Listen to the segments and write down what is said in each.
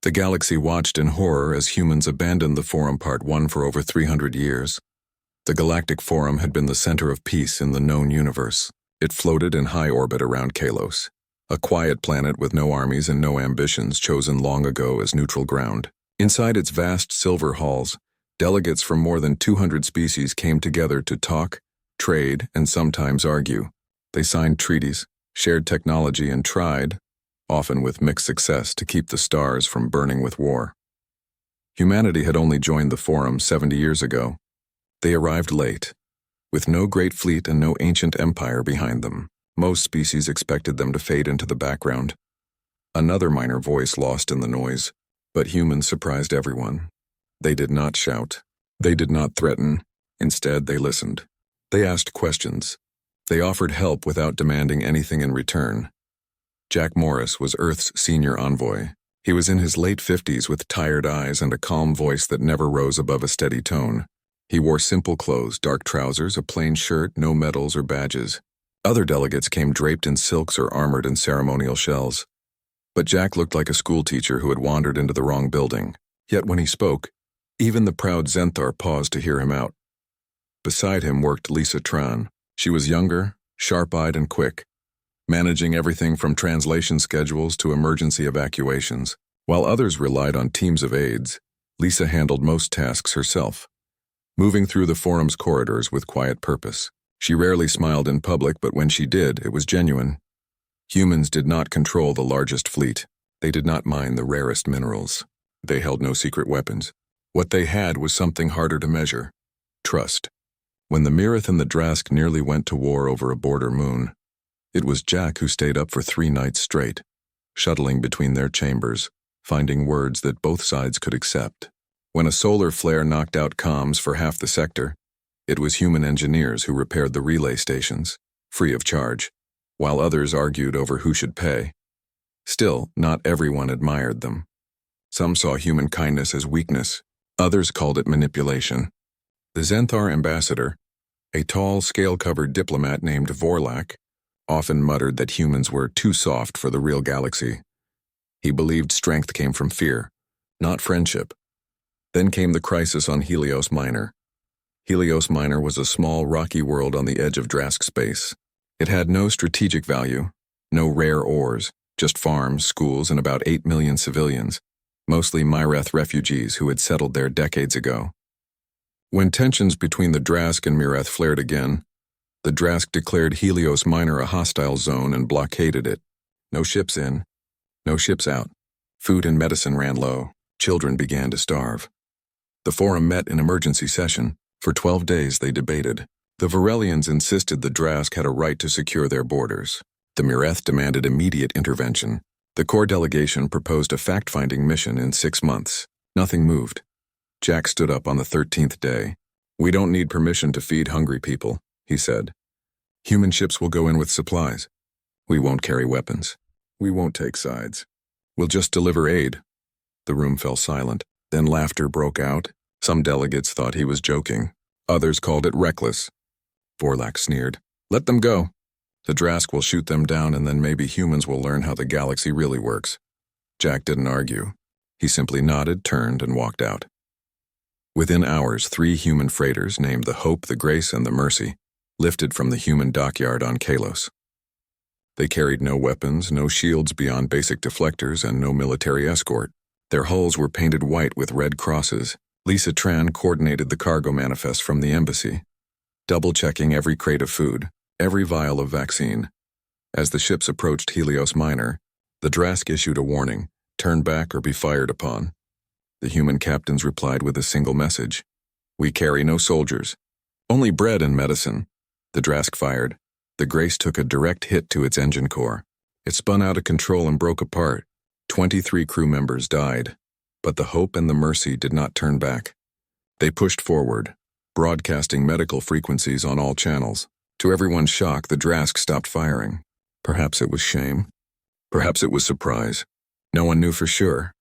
The galaxy watched in horror as humans abandoned the Forum Part 1 for over 300 years. The Galactic Forum had been the center of peace in the known universe. It floated in high orbit around Kalos, a quiet planet with no armies and no ambitions, chosen long ago as neutral ground. Inside its vast silver halls, delegates from more than 200 species came together to talk, trade, and sometimes argue. They signed treaties, shared technology, and tried, often with mixed success, to keep the stars from burning with war. Humanity had only joined the Forum 70 years ago. They arrived late, with no great fleet and no ancient empire behind them. Most species expected them to fade into the background. Another minor voice lost in the noise, but humans surprised everyone. They did not shout. They did not threaten. Instead, they listened. They asked questions. They offered help without demanding anything in return. Jack Morris was Earth's senior envoy. He was in his late 50s with tired eyes and a calm voice that never rose above a steady tone. He wore simple clothes, dark trousers, a plain shirt, no medals or badges. Other delegates came draped in silks or armored in ceremonial shells. But Jack looked like a schoolteacher who had wandered into the wrong building. Yet when he spoke, even the proud Zenthar paused to hear him out. Beside him worked Lisa Tran. She was younger, sharp-eyed, and quick, managing everything from translation schedules to emergency evacuations. While others relied on teams of aides, Lisa handled most tasks herself, moving through the Forum's corridors with quiet purpose. She rarely smiled in public, but when she did, it was genuine. Humans did not control the largest fleet. They did not mine the rarest minerals. They held no secret weapons. What they had was something harder to measure: trust. When the Mirith and the Drask nearly went to war over a border moon, it was Jack who stayed up for 3 nights straight, shuttling between their chambers, finding words that both sides could accept. When a solar flare knocked out comms for half the sector, it was human engineers who repaired the relay stations, free of charge, while others argued over who should pay. Still, not everyone admired them. Some saw human kindness as weakness, others called it manipulation. The Zenthar ambassador, a tall, scale-covered diplomat named Vorlak, often muttered that humans were too soft for the real galaxy. He believed strength came from fear, not friendship. Then came the crisis on Helios Minor. Helios Minor was a small, rocky world on the edge of Drask space. It had no strategic value, no rare ores, just farms, schools, and about 8 million civilians, mostly Myreth refugees who had settled there decades ago. When tensions between the Drask and Myreth flared again, the Drask declared Helios Minor a hostile zone and blockaded it. No ships in, no ships out. Food and medicine ran low. Children began to starve. The Forum met in emergency session. For 12 days they debated. The Varelians insisted the Drask had a right to secure their borders. The Myreth demanded immediate intervention. The core delegation proposed a fact-finding mission in 6 months. Nothing moved. Jack stood up on the 13th day. "We don't need permission to feed hungry people," he said. "Human ships will go in with supplies. We won't carry weapons. We won't take sides. We'll just deliver aid." The room fell silent. Then laughter broke out. Some delegates thought he was joking. Others called it reckless. Vorlak sneered. "Let them go. The Drask will shoot them down, and then maybe humans will learn how the galaxy really works." Jack didn't argue. He simply nodded, turned, and walked out. Within hours, 3 human freighters named the Hope, the Grace, and the Mercy lifted from the human dockyard on Kalos. They carried no weapons, no shields beyond basic deflectors, and no military escort. Their hulls were painted white with red crosses. Lisa Tran coordinated the cargo manifest from the embassy, double-checking every crate of food, every vial of vaccine. As the ships approached Helios Minor, the Drask issued a warning: turn back or be fired upon. The human captains replied with a single message: "We carry no soldiers, only bread and medicine." The Drask fired. The Grace took a direct hit to its engine core. It spun out of control and broke apart. 23 crew members died. But the Hope and the Mercy did not turn back. They pushed forward, broadcasting medical frequencies on all channels. To everyone's shock, the Drask stopped firing. Perhaps it was shame. Perhaps it was surprise. No one knew for sure.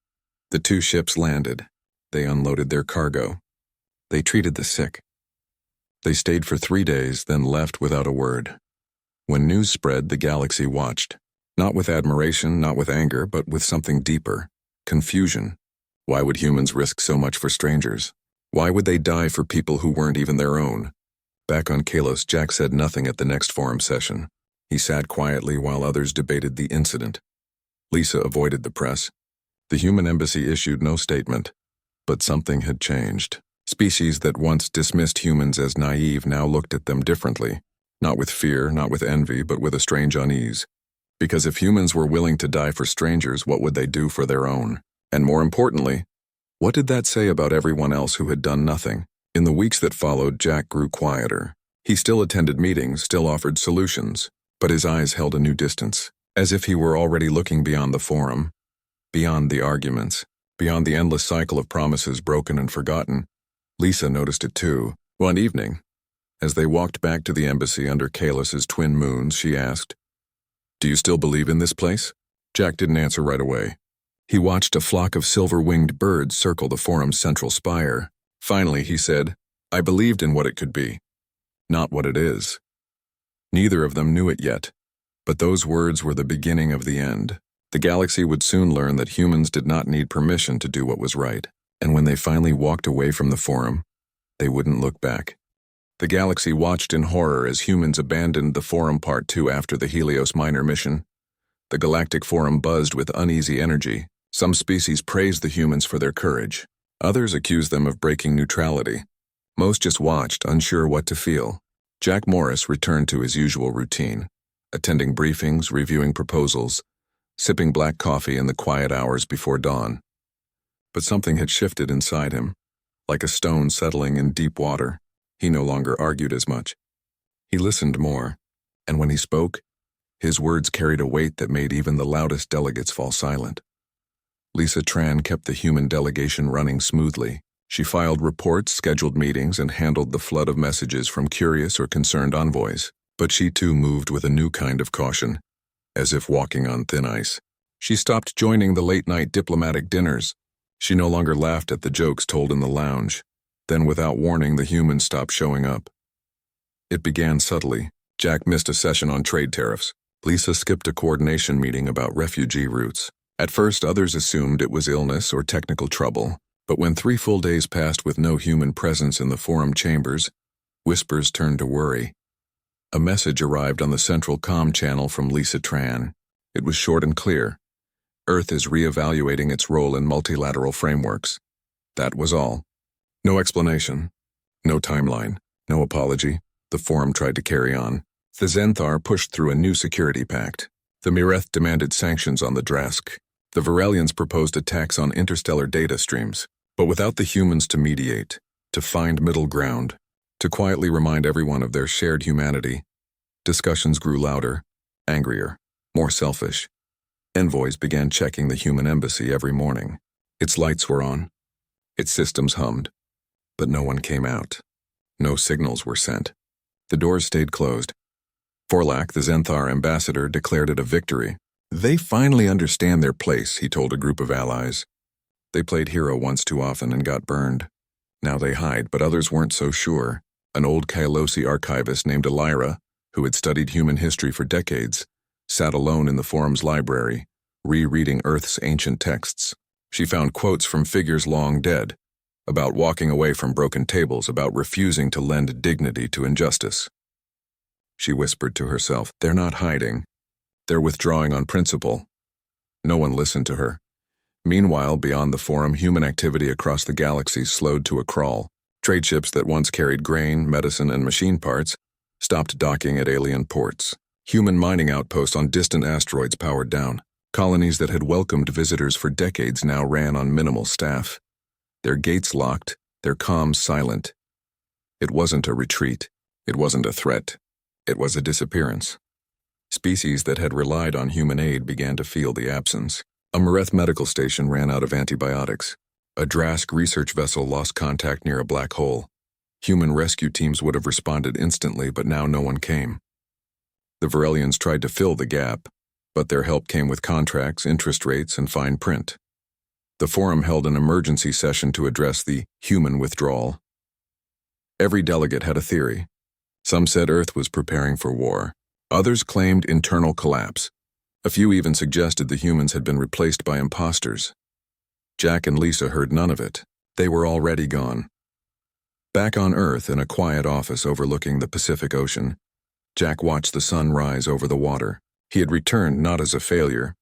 The 2 ships landed. They unloaded their cargo. They treated the sick. They stayed for 3 days, then left without a word. When news spread, the galaxy watched. Not with admiration, not with anger, but with something deeper. confusion. Why would humans risk so much for strangers? Why would they die for people who weren't even their own? Back on Kalos, Jack said nothing at the next forum session. He sat quietly while others debated the incident. Lisa avoided the press. The human embassy issued no statement, but something had changed. Species that once dismissed humans as naive now looked at them differently, not with fear, not with envy, but with a strange unease. Because if humans were willing to die for strangers, what would they do for their own? And more importantly, what did that say about everyone else who had done nothing? In the weeks that followed, Jack grew quieter. He still attended meetings, still offered solutions, but his eyes held a new distance, as if he were already looking beyond the forum, beyond the arguments, beyond the endless cycle of promises broken and forgotten. Lisa noticed it too. One evening, as they walked back to the embassy under Kalos's twin moons, she asked, "Do you still believe in this place?" Jack didn't answer right away. He watched a flock of silver-winged birds circle the forum's central spire. Finally, he said, "I believed in what it could be, not what it is." Neither of them knew it yet, but those words were the beginning of the end. The galaxy would soon learn that humans did not need permission to do what was right, and when they finally walked away from the forum, they wouldn't look back. The galaxy watched in horror as humans abandoned the forum Part 2 after the Helios Minor mission. The galactic forum buzzed with uneasy energy. Some species praised the humans for their courage. Others accused them of breaking neutrality. Most just watched, unsure what to feel. Jack Morris returned to his usual routine, attending briefings, reviewing proposals, sipping black coffee in the quiet hours before dawn. But something had shifted inside him, like a stone settling in deep water. He no longer argued as much. He listened more, and when he spoke, his words carried a weight that made even the loudest delegates fall silent. Lisa Tran kept the human delegation running smoothly. She filed reports, scheduled meetings, and handled the flood of messages from curious or concerned envoys. But she too moved with a new kind of caution, as if walking on thin ice. She stopped joining the late-night diplomatic dinners. She no longer laughed at the jokes told in the lounge. Then, without warning, the humans stopped showing up. It began subtly. Jack missed a session on trade tariffs. Lisa skipped a coordination meeting about refugee routes. At first, others assumed it was illness or technical trouble, but when 3 full days passed with no human presence in the forum chambers, whispers turned to worry. A message arrived on the central comm channel from Lisa Tran. It was short and clear. Earth is re-evaluating its role in multilateral frameworks. That was all. No explanation, no timeline, no apology. The forum tried to carry on. The Zenthar pushed through a new security pact. The Mireth demanded sanctions on the Drask. The Varelians proposed attacks on interstellar data streams, but without the humans to mediate, to find middle ground, to quietly remind everyone of their shared humanity. Discussions grew louder, angrier, more selfish. Envoys began checking the human embassy every morning. Its lights were on. Its systems hummed. But no one came out. No signals were sent. The doors stayed closed. Forlak, the Zenthar ambassador, declared it a victory. They finally understand their place, he told a group of allies. They played hero once too often and got burned. Now they hide, but others weren't so sure. An old Kailosi archivist named Elira, who had studied human history for decades, sat alone in the forum's library, rereading Earth's ancient texts. She found quotes from figures long dead, about walking away from broken tables, about refusing to lend dignity to injustice. She whispered to herself, "They're not hiding. They're withdrawing on principle." No one listened to her. Meanwhile, beyond the forum, human activity across the galaxy slowed to a crawl. Trade ships that once carried grain, medicine, and machine parts stopped docking at alien ports. Human mining outposts on distant asteroids powered down. Colonies that had welcomed visitors for decades now ran on minimal staff. Their gates locked, their comms silent. It wasn't a retreat. It wasn't a threat. It was a disappearance. Species that had relied on human aid began to feel the absence. A Mireth medical station ran out of antibiotics. A Drask research vessel lost contact near a black hole. Human rescue teams would have responded instantly, but now no one came. The Varelians tried to fill the gap, but their help came with contracts, interest rates, and fine print. The forum held an emergency session to address the human withdrawal. Every delegate had a theory. Some said Earth was preparing for war. Others claimed internal collapse. A few even suggested the humans had been replaced by imposters. Jack and Lisa heard none of it. They were already gone. Back on Earth, in a quiet office overlooking the Pacific Ocean, Jack watched the sun rise over the water. He had returned not as a failure,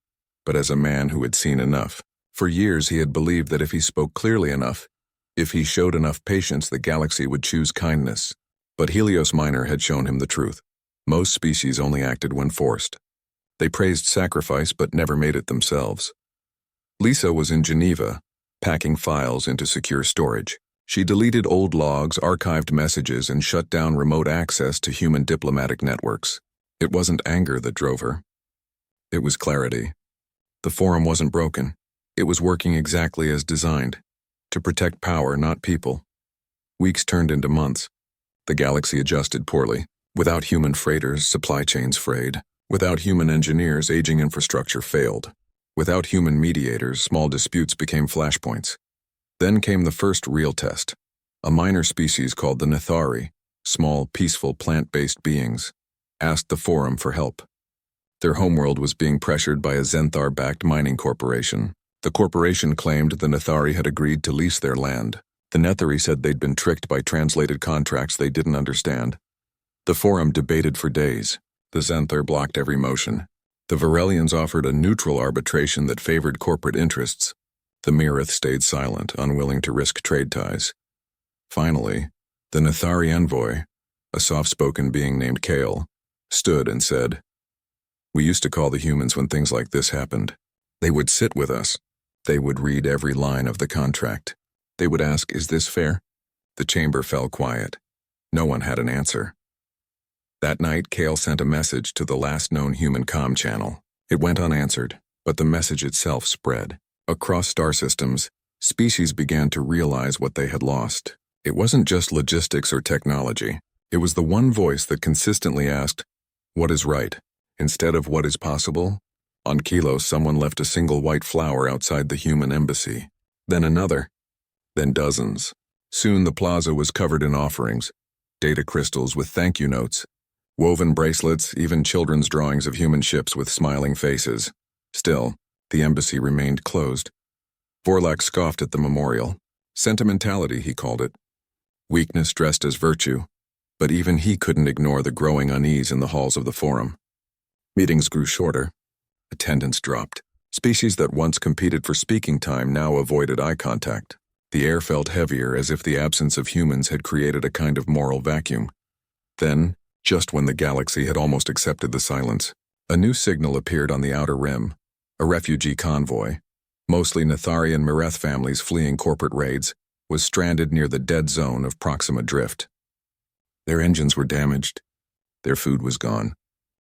but as a man who had seen enough. For years he had believed that if he spoke clearly enough, if he showed enough patience, the galaxy would choose kindness. But Helios Minor had shown him the truth. Most species only acted when forced. They praised sacrifice but never made it themselves. Lisa was in Geneva, packing files into secure storage. She deleted old logs, archived messages, and shut down remote access to human diplomatic networks. It wasn't anger that drove her. It was clarity. The forum wasn't broken. It was working exactly as designed, to protect power, not people. Weeks turned into months. The galaxy adjusted poorly. Without human freighters, supply chains frayed. Without human engineers, aging infrastructure failed. Without human mediators, small disputes became flashpoints. Then came the first real test. A minor species called the Nethari, small, peaceful, plant-based beings, asked the forum for help. Their homeworld was being pressured by a Zenthar-backed mining corporation. The corporation claimed the Nethari had agreed to lease their land. The Nethari said they'd been tricked by translated contracts they didn't understand. The forum debated for days. The Zenthar blocked every motion. The Varelians offered a neutral arbitration that favored corporate interests. The Mirith stayed silent, unwilling to risk trade ties. Finally, the Nethari envoy, a soft-spoken being named Kale, stood and said, "We used to call the humans when things like this happened. They would sit with us. They would read every line of the contract. They would ask, 'Is this fair?' The chamber fell quiet. No one had an answer. That night, Kale sent a message to the last known human comm channel. It went unanswered, but the message itself spread. Across star systems, species began to realize what they had lost. It wasn't just logistics or technology. It was the one voice that consistently asked, "What is right?" instead of "What is possible?" On Kilos, someone left a single white flower outside the human embassy. Then another. Then dozens. Soon the plaza was covered in offerings, data crystals with thank you notes, woven bracelets, even children's drawings of human ships with smiling faces. Still, the embassy remained closed. Vorlak scoffed at the memorial. Sentimentality, he called it. Weakness dressed as virtue. But even he couldn't ignore the growing unease in the halls of the forum. Meetings grew shorter. Attendance dropped. Species that once competed for speaking time now avoided eye contact. The air felt heavier, as if the absence of humans had created a kind of moral vacuum. Then, just when the galaxy had almost accepted the silence, a new signal appeared on the outer rim. A refugee convoy, mostly Nethari and Mireth families fleeing corporate raids, was stranded near the dead zone of Proxima Drift. Their engines were damaged. Their food was gone.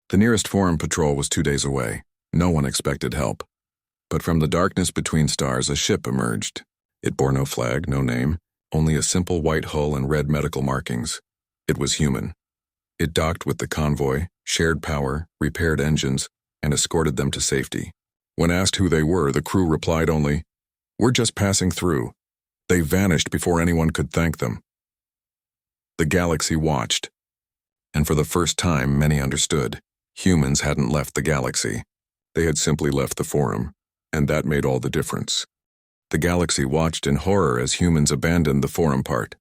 The nearest forum patrol was 2 days away. No one expected help. But from the darkness between stars, a ship emerged. It bore no flag, no name, only a simple white hull and red medical markings. It was human. It docked with the convoy, shared power, repaired engines, and escorted them to safety. When asked who they were, the crew replied only, "We're just passing through." They vanished before anyone could thank them. The galaxy watched. And for the first time, many understood. Humans hadn't left the galaxy. They had simply left the forum, and that made all the difference. The galaxy watched in horror as humans abandoned the forum part.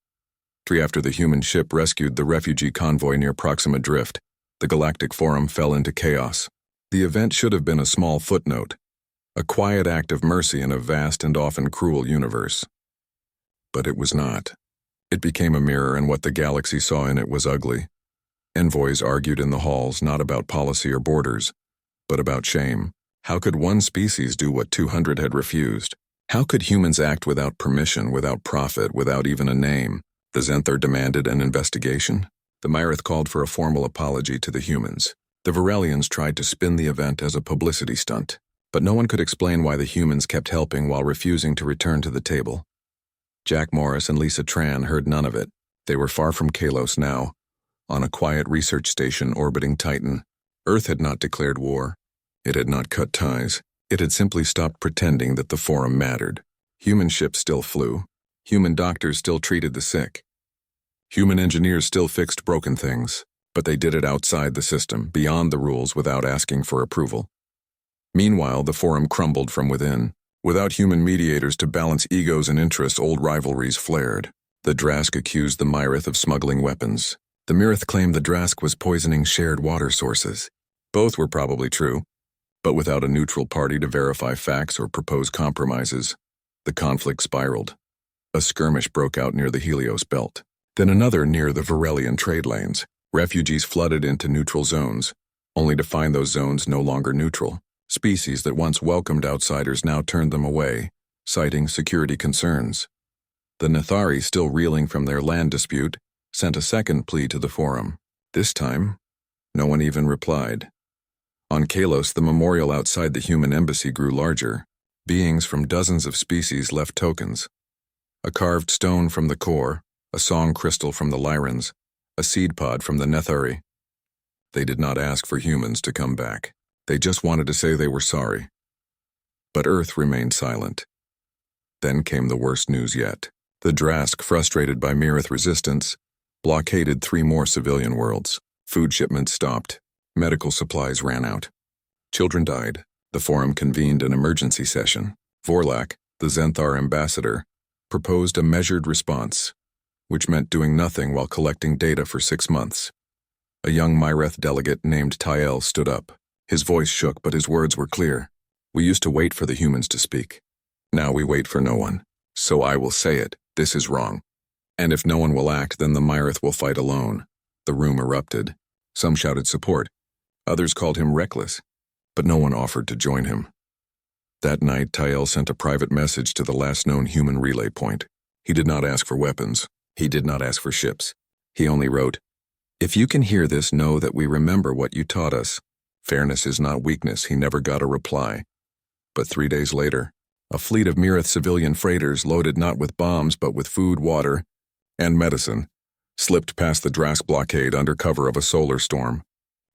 After the human ship rescued the refugee convoy near Proxima Drift, the Galactic Forum fell into chaos. The event should have been a small footnote, a quiet act of mercy in a vast and often cruel universe. But it was not. It became a mirror, and what the galaxy saw in it was ugly. Envoys argued in the halls not about policy or borders, but about shame. How could one species do what 200 had refused? How could humans act without permission, without profit, without even a name? The Zenthar demanded an investigation. The Mirith called for a formal apology to the humans. The Varelians tried to spin the event as a publicity stunt, but no one could explain why the humans kept helping while refusing to return to the table. Jack Morris and Lisa Tran heard none of it. They were far from Kalos now, on a quiet research station orbiting Titan. Earth had not declared war. It had not cut ties. It had simply stopped pretending that the forum mattered. Human ships still flew. Human doctors still treated the sick. Human engineers still fixed broken things, but they did it outside the system, beyond the rules, without asking for approval. Meanwhile, the forum crumbled from within. Without human mediators to balance egos and interests, old rivalries flared. The Drask accused the Myrith of smuggling weapons. The Myrith claimed the Drask was poisoning shared water sources. Both were probably true, but without a neutral party to verify facts or propose compromises, the conflict spiraled. A skirmish broke out near the Helios Belt, then another near the Varelian trade lanes. Refugees flooded into neutral zones, only to find those zones no longer neutral. Species that once welcomed outsiders now turned them away, citing security concerns. The Nethari, still reeling from their land dispute, sent a second plea to the Forum. This time, no one even replied. On Kalos, the memorial outside the human embassy grew larger. Beings from dozens of species left tokens. A carved stone from the core, a song crystal from the Lyrans, a seed pod from the Nethari. They did not ask for humans to come back. They just wanted to say they were sorry. But Earth remained silent. Then came the worst news yet. The Drask, frustrated by Myrith resistance, blockaded 3 more civilian worlds. Food shipments stopped. Medical supplies ran out. Children died. The Forum convened an emergency session. Vorlak, the Zenthar ambassador, proposed a measured response, which meant doing nothing while collecting data for 6 months. A young Myreth delegate named Tyel stood up. His voice shook, but his words were clear. We used to wait for the humans to speak. Now we wait for no one. So I will say it, this is wrong. And if no one will act, then the Myrith will fight alone. The room erupted. Some shouted support. Others called him reckless, but no one offered to join him. That night, Tyel sent a private message to the last known human relay point. He did not ask for weapons. He did not ask for ships. He only wrote, "If you can hear this, know that we remember what you taught us. Fairness is not weakness." He never got a reply. But 3 days later, a fleet of Myrith civilian freighters loaded not with bombs but with food, water, and medicine slipped past the Drask blockade under cover of a solar storm.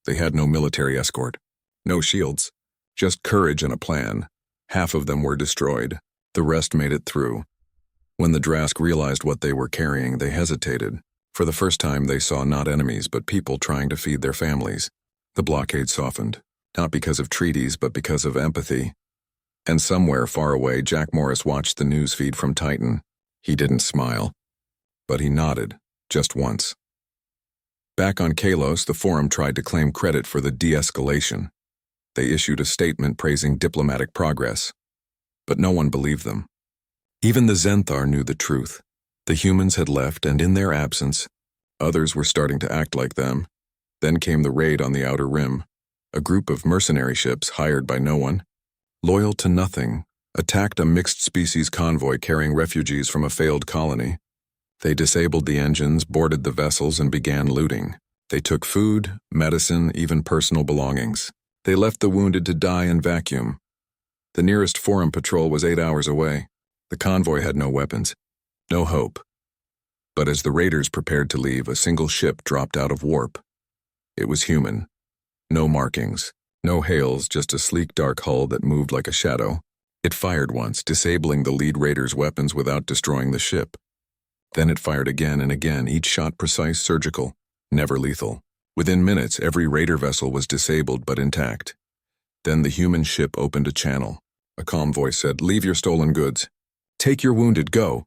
They had no military escort, no shields, just courage and a plan. Half of them were destroyed. The rest made it through. When the Drask realized what they were carrying, they hesitated. For the first time, they saw not enemies but people trying to feed their families. The blockade softened, not because of treaties but because of empathy. And somewhere far away, Jack Morris watched the news feed from Titan. He didn't smile, but he nodded, just once. Back on Kalos, the Forum tried to claim credit for the de-escalation. They issued a statement praising diplomatic progress, but no one believed them. Even the Zenthar knew the truth. The humans had left, and in their absence, others were starting to act like them. Then came the raid on the Outer Rim. A group of mercenary ships hired by no one, loyal to nothing, attacked a mixed-species convoy carrying refugees from a failed colony. They disabled the engines, boarded the vessels, and began looting. They took food, medicine, even personal belongings. They left the wounded to die in vacuum. The nearest Forum patrol was 8 hours away. The convoy had no weapons, no hope. But as the raiders prepared to leave, a single ship dropped out of warp. It was human. No markings, no hails, just a sleek dark hull that moved like a shadow. It fired once, disabling the lead raider's weapons without destroying the ship. Then it fired again and again, each shot precise, surgical, never lethal. Within minutes, every raider vessel was disabled but intact. Then the human ship opened a channel. A calm voice said, "Leave your stolen goods. Take your wounded, go."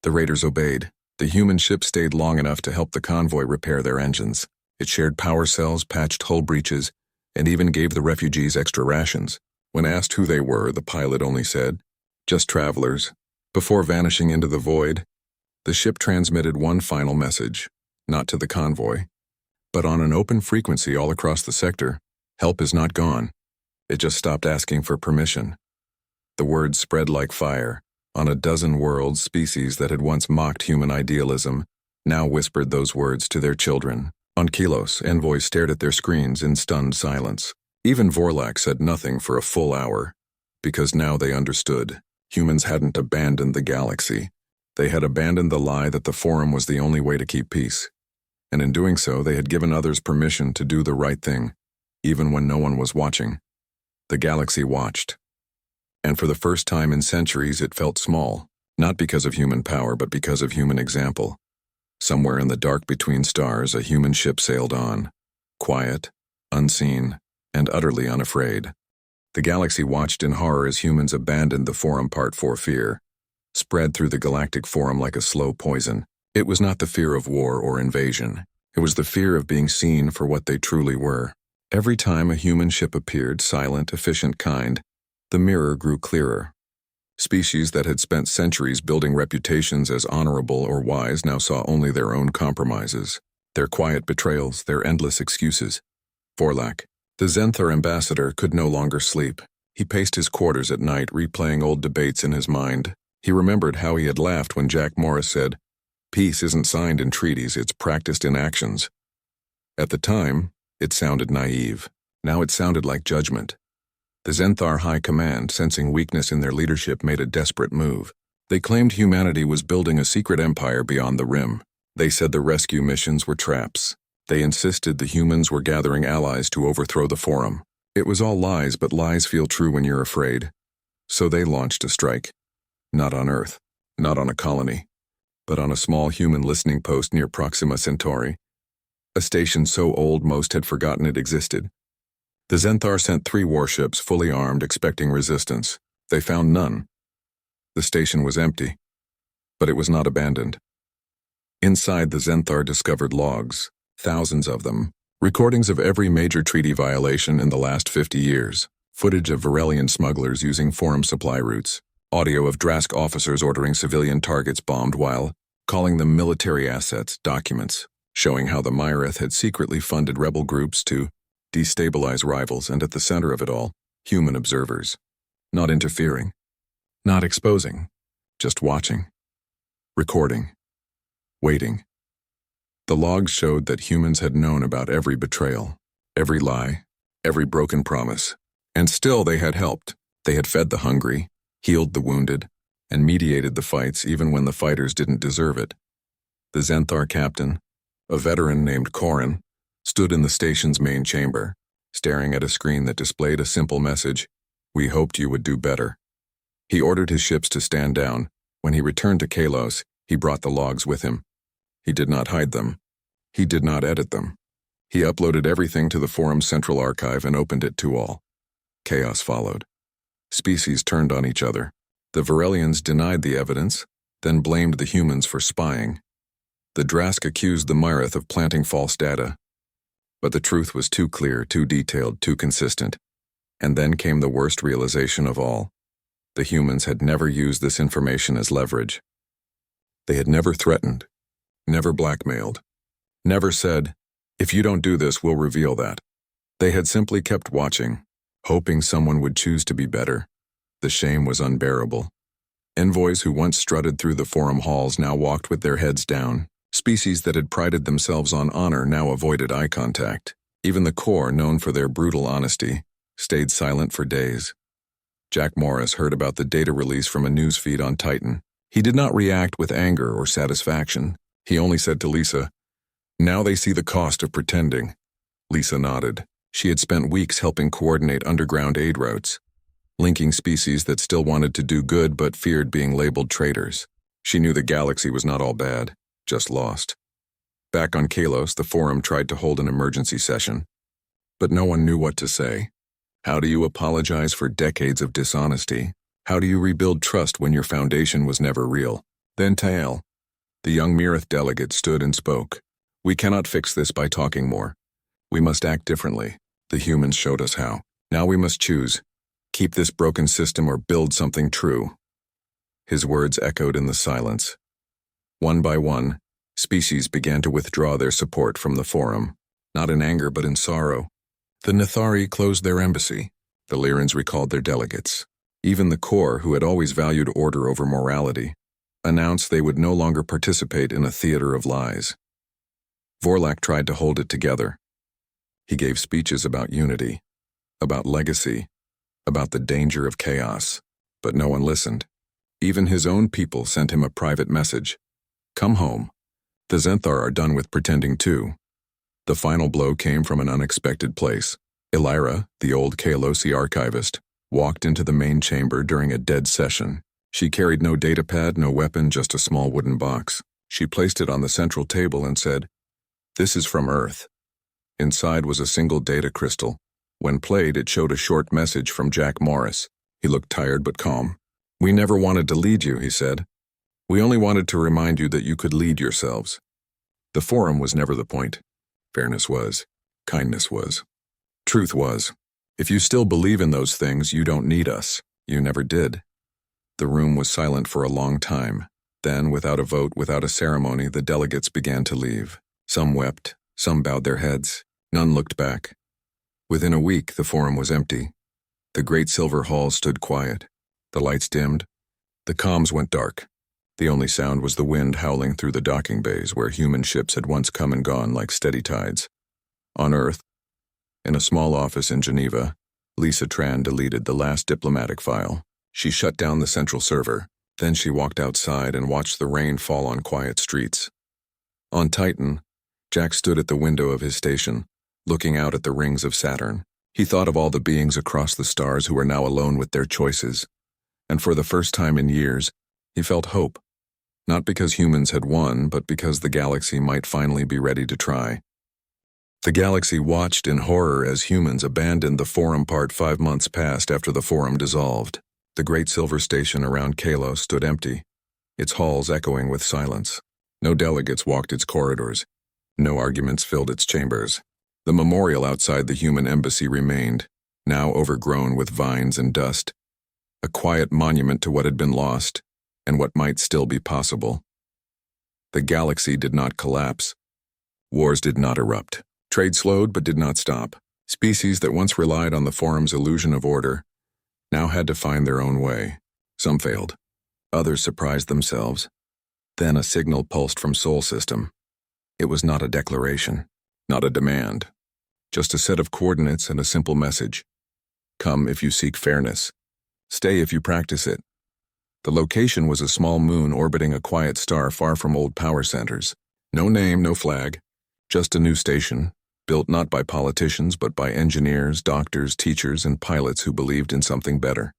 The raiders obeyed. The human ship stayed long enough to help the convoy repair their engines. It shared power cells, patched hull breaches, and even gave the refugees extra rations. When asked who they were, the pilot only said, "Just travelers." Before vanishing into the void, the ship transmitted one final message, not to the convoy, but on an open frequency all across the sector: "Help is not gone. It just stopped asking for permission." The words spread like fire. On a dozen worlds, species that had once mocked human idealism now whispered those words to their children. On Kalos, envoys stared at their screens in stunned silence. Even Vorlak said nothing for a full hour, because now they understood. Humans hadn't abandoned the galaxy. They had abandoned the lie that the Forum was the only way to keep peace. And in doing so, they had given others permission to do the right thing, even when no one was watching. The galaxy watched. And for the first time in centuries, it felt small, not because of human power, but because of human example. Somewhere in the dark between stars, a human ship sailed on, quiet, unseen, and utterly unafraid. The galaxy watched in horror as humans abandoned the Forum part for fear, spread through the Galactic Forum like a slow poison. It was not the fear of war or invasion. It was the fear of being seen for what they truly were. Every time a human ship appeared, silent, efficient, kind, the mirror grew clearer. Species that had spent centuries building reputations as honorable or wise now saw only their own compromises, their quiet betrayals, their endless excuses. Vorlak, the Zenthar ambassador, could no longer sleep. He paced his quarters at night, replaying old debates in his mind. He remembered how he had laughed when Jack Morris said, "Peace isn't signed in treaties, it's practiced in actions." At the time, it sounded naive. Now it sounded like judgment. The Zenthar High Command, sensing weakness in their leadership, made a desperate move. They claimed humanity was building a secret empire beyond the Rim. They said the rescue missions were traps. They insisted the humans were gathering allies to overthrow the Forum. It was all lies, but lies feel true when you're afraid. So they launched a strike. Not on Earth, not on a colony, but on a small human listening post near Proxima Centauri, a station so old most had forgotten it existed. The Zenthar sent 3 warships, fully armed, expecting resistance. They found none. The station was empty, but it was not abandoned. Inside, the Zenthar discovered logs, thousands of them, recordings of every major treaty violation in the last 50 years, footage of Varelian smugglers using Forum supply routes, audio of Drask officers ordering civilian targets bombed while calling them military assets, documents showing how the Myrith had secretly funded rebel groups to destabilize rivals, and at the center of it all, human observers. Not interfering, not exposing, just watching, recording, waiting. The logs showed that humans had known about every betrayal, every lie, every broken promise, and still they had helped. They had fed the hungry, healed the wounded, and mediated the fights even when the fighters didn't deserve it. The Zenthar captain, a veteran named Korin, stood in the station's main chamber, staring at a screen that displayed a simple message: "We hoped you would do better." He ordered his ships to stand down. When he returned to Kalos, he brought the logs with him. He did not hide them. He did not edit them. He uploaded everything to the Forum's central archive and opened it to all. Chaos followed. Species turned on each other. The Varelians denied the evidence, then blamed the humans for spying. The Drask accused the Myrith of planting false data. But the truth was too clear, too detailed, too consistent. And then came the worst realization of all. The humans had never used this information as leverage. They had never threatened, never blackmailed, never said, "If you don't do this, we'll reveal that." They had simply kept watching, hoping someone would choose to be better. The shame was unbearable. Envoys who once strutted through the Forum halls now walked with their heads down. Species that had prided themselves on honor now avoided eye contact. Even the Corps, known for their brutal honesty, stayed silent for days. Jack Morris heard about the data release from a news feed on Titan. He did not react with anger or satisfaction. He only said to Lisa, "Now they see the cost of pretending." Lisa nodded. She had spent weeks helping coordinate underground aid routes, linking species that still wanted to do good but feared being labeled traitors. She knew the galaxy was not all bad, just lost. Back on Kalos, the Forum tried to hold an emergency session, but no one knew what to say. How do you apologize for decades of dishonesty? How do you rebuild trust when your foundation was never real? Then Tael, the young Myrith delegate, stood and spoke. "We cannot fix this by talking more. We must act differently. The humans showed us how. Now we must choose. Keep this broken system or build something true." His words echoed in the silence. One by one, species began to withdraw their support from the Forum, not in anger but in sorrow. The Nethari closed their embassy. The Lyrans recalled their delegates. Even the Corps, who had always valued order over morality, announced they would no longer participate in a theater of lies. Vorlak tried to hold it together. He gave speeches about unity, about legacy, about the danger of chaos, but no one listened. Even his own people sent him a private message. "Come home. The Zenthar are done with pretending too." The final blow came from an unexpected place. Elira, the old Kalosi archivist, walked into the main chamber during a dead session. She carried no datapad, no weapon, just a small wooden box. She placed it on the central table and said, "This is from Earth." Inside was a single data crystal, When played, it showed a short message from Jack Morris. He looked tired but calm. "We never wanted to lead you," he said. "We only wanted to remind you that you could lead yourselves." The forum was never the point. Fairness was. Kindness was. Truth was. If you still believe in those things, you don't need us. You never did. The room was silent for a long time. Then, without a vote, without a ceremony, the delegates began to leave. Some wept, some bowed their heads. None looked back. Within a week, the forum was empty. The great silver hall stood quiet. The lights dimmed. The comms went dark. The only sound was the wind howling through the docking bays where human ships had once come and gone like steady tides. On Earth, in a small office in Geneva, Lisa Tran deleted the last diplomatic file. She shut down the central server. Then she walked outside and watched the rain fall on quiet streets. On Titan, Jack stood at the window of his station, looking out at the rings of Saturn. He thought of all the beings across the stars who were now alone with their choices. And for the first time in years, he felt hope. Not because humans had won, but because the galaxy might finally be ready to try. The galaxy watched in horror as humans abandoned the forum. Part 5 months passed after the forum dissolved. The great silver station around Kalos stood empty, its halls echoing with silence. No delegates walked its corridors. No arguments filled its chambers. The memorial outside the human embassy remained, now overgrown with vines and dust. A quiet monument to what had been lost, and what might still be possible. The galaxy did not collapse. Wars did not erupt. Trade slowed but did not stop. Species that once relied on the forum's illusion of order now had to find their own way. Some failed. Others surprised themselves. Then a signal pulsed from Sol System. It was not a declaration, not a demand. Just a set of coordinates and a simple message. Come if you seek fairness. Stay if you practice it. The location was a small moon orbiting a quiet star far from old power centers. No name, no flag. Just a new station, built not by politicians but by engineers, doctors, teachers, and pilots who believed in something better.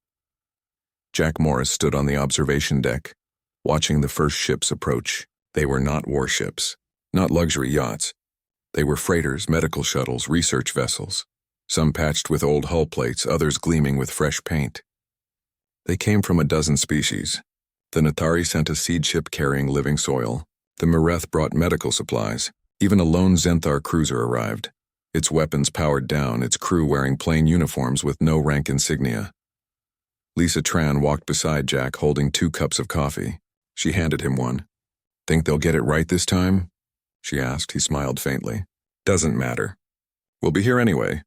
Jack Morris stood on the observation deck, watching the first ships approach. They were not warships, not luxury yachts. They were freighters, medical shuttles, research vessels, some patched with old hull plates, others gleaming with fresh paint. They came from a dozen species. The Natari sent a seed ship carrying living soil. The Mireth brought medical supplies. Even a lone Zenthar cruiser arrived, its weapons powered down, its crew wearing plain uniforms with no rank insignia. Lisa Tran walked beside Jack holding 2 cups of coffee. She handed him one. "Think they'll get it right this time?" she asked. He smiled faintly. "Doesn't matter. We'll be here anyway."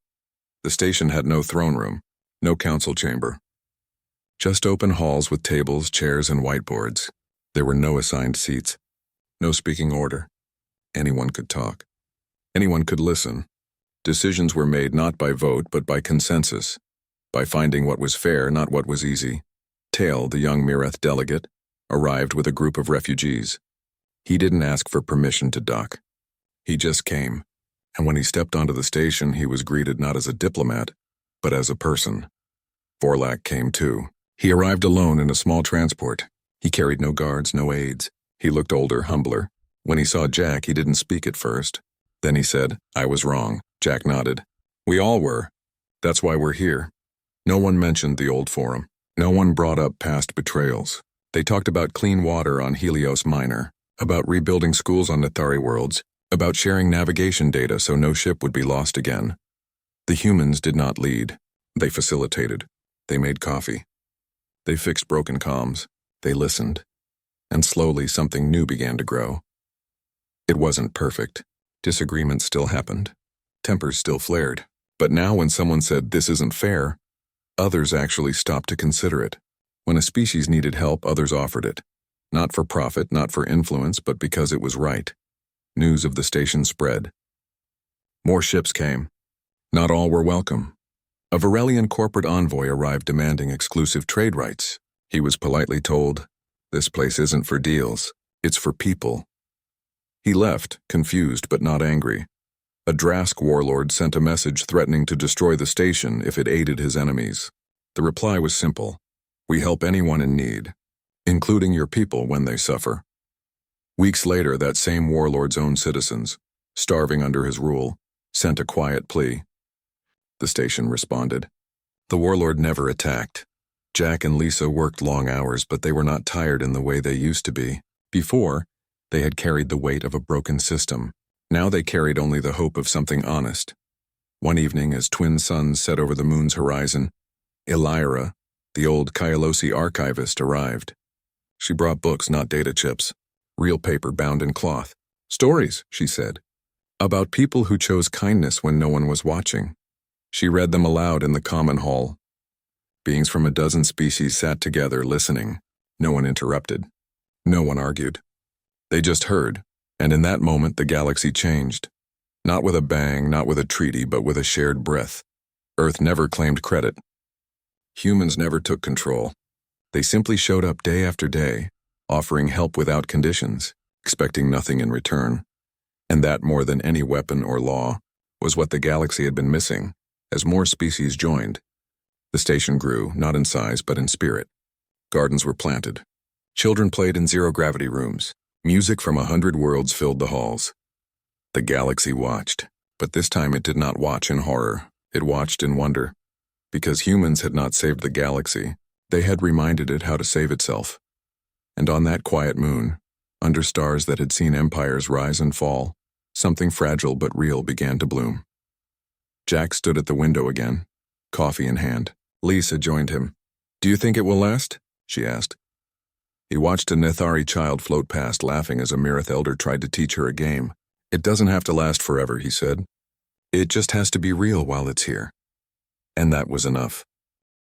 The station had no throne room, no council chamber. Just open halls with tables, chairs, and whiteboards. There were no assigned seats, no speaking order. Anyone could talk. Anyone could listen. Decisions were made not by vote but by consensus, by finding what was fair, not what was easy. Tail, the young Mireth delegate, arrived with a group of refugees. He didn't ask for permission to dock. He just came, and when he stepped onto the station, he was greeted not as a diplomat, but as a person. Vorlak came too. He arrived alone in a small transport. He carried no guards, no aides. He looked older, humbler. When he saw Jack, he didn't speak at first. Then he said, "I was wrong." Jack nodded. "We all were. That's why we're here." No one mentioned the old forum. No one brought up past betrayals. They talked about clean water on Helios Minor, about rebuilding schools on Nathari worlds, about sharing navigation data so no ship would be lost again. The humans did not lead. They facilitated. They made coffee. They fixed broken comms. They listened. And slowly something new began to grow. It wasn't perfect. Disagreements still happened. Tempers still flared. But now when someone said, "This isn't fair," others actually stopped to consider it. When a species needed help, others offered it. Not for profit, not for influence, but because it was right. News of the station spread. More ships came. Not all were welcome. A Varelian corporate envoy arrived demanding exclusive trade rights. He was politely told, "This place isn't for deals. It's for people." He left, confused but not angry. A Drask warlord sent a message threatening to destroy the station if it aided his enemies. The reply was simple: "We help anyone in need, including your people when they suffer." Weeks later, that same warlord's own citizens, starving under his rule, sent a quiet plea. the station responded. The warlord never attacked. Jack and Lisa worked long hours, but they were not tired in the way they used to be. Before, they had carried the weight of a broken system. Now they carried only the hope of something honest. One evening, as twin suns set over the moon's horizon, Elira, the old Kylosi archivist, arrived. She brought books, not data chips. Real paper bound in cloth. Stories, she said, about people who chose kindness when no one was watching. She read them aloud in the common hall. Beings from a dozen species sat together, listening. No one interrupted. No one argued. They just heard, and in that moment the galaxy changed. Not with a bang, not with a treaty, but with a shared breath. Earth never claimed credit. Humans never took control. They simply showed up day after day, offering help without conditions, expecting nothing in return. And that, more than any weapon or law, was what the galaxy had been missing, as more species joined. The station grew, not in size but in spirit. Gardens were planted. Children played in zero-gravity rooms. Music from 100 worlds filled the halls. The galaxy watched, but this time it did not watch in horror. It watched in wonder. Because humans had not saved the galaxy, they had reminded it how to save itself. And on that quiet moon, under stars that had seen empires rise and fall, something fragile but real began to bloom. Jack stood at the window again, coffee in hand. Lisa joined him. "Do you think it will last?" she asked. He watched a Nethari child float past, laughing as a Mirith elder tried to teach her a game. "It doesn't have to last forever," he said. "It just has to be real while it's here." And that was enough.